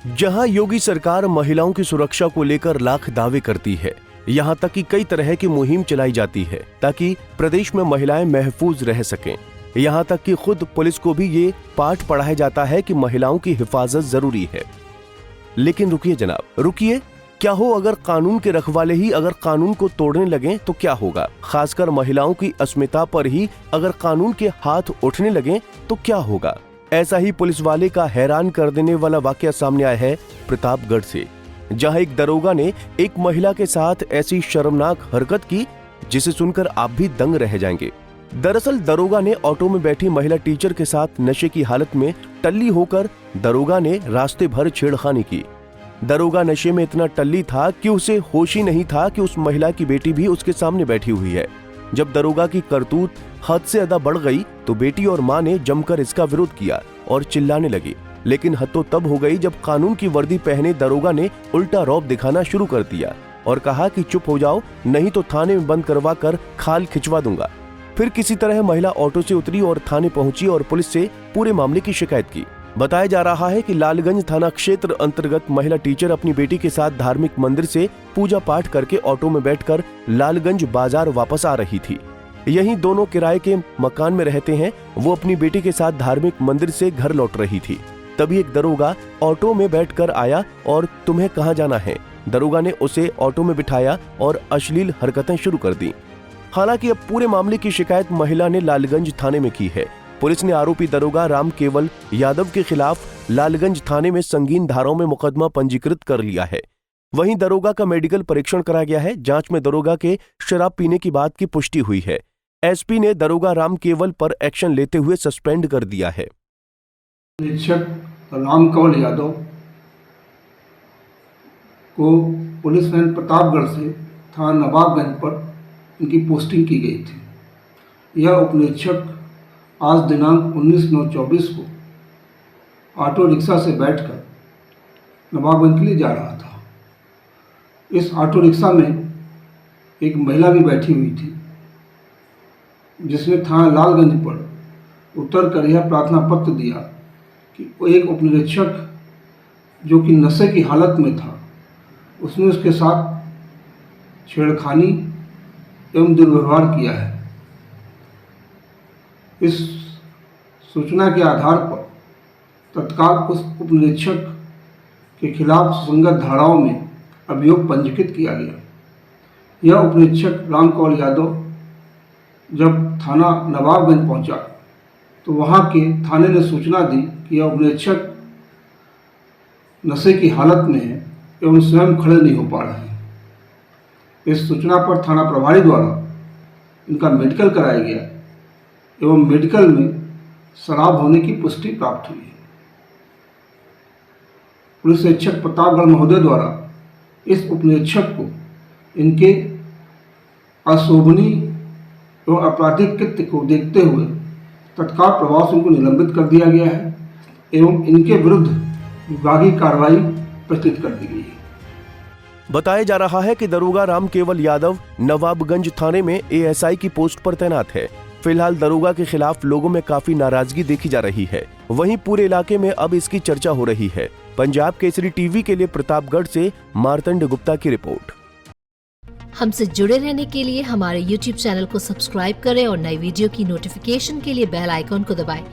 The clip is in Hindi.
जहां योगी सरकार महिलाओं की सुरक्षा को लेकर लाख दावे करती है, यहां तक कि कई तरह की मुहिम चलाई जाती है ताकि प्रदेश में महिलाएं महफूज रह सकें। यहां तक कि खुद पुलिस को भी ये पाठ पढ़ाया जाता है कि महिलाओं की हिफाजत जरूरी है। लेकिन रुकिए जनाब, रुकिए। क्या हो अगर कानून के रखवाले ही अगर कानून को तोड़ने लगें तो क्या होगा? खासकर महिलाओं की अस्मिता पर ही अगर कानून के हाथ उठने लगें तो क्या होगा? ऐसा ही पुलिस वाले का हैरान कर देने वाला वाकया सामने आया है प्रतापगढ़ से, जहां एक दरोगा ने एक महिला के साथ ऐसी शर्मनाक हरकत की जिसे सुनकर आप भी दंग रह जाएंगे। दरअसल दरोगा ने ऑटो में बैठी महिला टीचर के साथ नशे की हालत में टल्ली होकर दरोगा ने रास्ते भर छेड़खानी की। दरोगा नशे में इतना टल्ली था कि उसे होश ही नहीं था कि उस महिला की बेटी भी उसके सामने बैठी हुई है। जब दरोगा की करतूत हद से ज्यादा बढ़ गई तो बेटी और मां ने जमकर इसका विरोध किया और चिल्लाने लगी। लेकिन हद तो तब हो गई जब कानून की वर्दी पहने दरोगा ने उल्टा रौब दिखाना शुरू कर दिया और कहा कि चुप हो जाओ, नहीं तो थाने में बंद करवा कर खाल खिंचवा दूंगा। फिर किसी तरह महिला ऑटो से उतरी और थाने पहुंची और पुलिस से पूरे मामले की शिकायत की। बताया जा रहा है कि लालगंज थाना क्षेत्र अंतर्गत महिला टीचर अपनी बेटी के साथ धार्मिक मंदिर से पूजा पाठ करके ऑटो में बैठकर लालगंज बाजार वापस आ रही थी। यहीं दोनों किराए के मकान में रहते हैं। वो अपनी बेटी के साथ धार्मिक मंदिर से घर लौट रही थी। तभी एक दरोगा ऑटो में बैठकर आया और तुम्हें कहाँ जाना है? दरोगा ने उसे ऑटो में बिठाया और अश्लील हरकतें शुरू कर दी। हालांकि अब पूरे मामले की शिकायत महिला ने लालगंज थाने में की है। पुलिस ने आरोपी दरोगा राम केवल यादव के खिलाफ लालगंज थाने में संगीन धाराओं में मुकदमा पंजीकृत कर लिया है। वहीं दरोगा का मेडिकल परीक्षण कराया गया है। जांच में दरोगा के शराब पीने की बात की पुष्टि हुई है। एसपी ने दरोगा राम केवल पर एक्शन लेते हुए सस्पेंड कर दिया है। निरीक्षक राम केवल यादव को पुलिस लाइन प्रतापगढ़ से थाना नवाबगंज पर इनकी पोस्टिंग की गई थी। यह उपनिरीक्षक आज दिनांक 19/9/24 को ऑटो रिक्शा से बैठकर नवाबगंज के लिए जा रहा था। इस ऑटो रिक्शा में एक महिला भी बैठी हुई थी, जिसने थाना लालगंज पर उतर कर यह प्रार्थना पत्र दिया कि एक उपनिरीक्षक जो कि नशे की हालत में था, उसने उसके साथ छेड़खानी एवं दुर्व्यवहार किया है। इस सूचना के आधार पर तत्काल उस उपनिरीक्षक के खिलाफ सुसंगत धाराओं में अभियोग पंजीकृत किया गया। यह उपनिरीक्षक राम केवल यादव जब थाना नवाबगंज पहुंचा तो वहां के थाने ने सूचना दी कि यह उपनिरीक्षक नशे की हालत में है एवं स्वयं खड़े नहीं हो पा रहे हैं। इस सूचना पर थाना प्रभारी द्वारा इनका मेडिकल कराया गया एवं मेडिकल में शराब होने की पुष्टि प्राप्त हुई है। पुलिस अधीक्षक प्रतापगढ़ महोदय द्वारा इस उपनिरीक्षक को इनके अशोभनीय एवं आपराधिक कृत्य को देखते हुए तत्काल प्रभाव से इनको निलंबित कर दिया गया है एवं इनके विरुद्ध विभागीय कार्रवाई प्रस्तुत कर दी गई है। बताया जा रहा है कि दरोगा राम केवल यादव नवाबगंज थाने में एएसआई की पोस्ट पर तैनात है। फिलहाल दरोगा के खिलाफ लोगों में काफी नाराजगी देखी जा रही है। वहीं पूरे इलाके में अब इसकी चर्चा हो रही है। पंजाब केसरी टीवी के लिए प्रतापगढ़ से मार्तंड गुप्ता की रिपोर्ट। हमसे जुड़े रहने के लिए हमारे YouTube चैनल को सब्सक्राइब करें और नई वीडियो की नोटिफिकेशन के लिए बेल आइकॉन को दबाएं।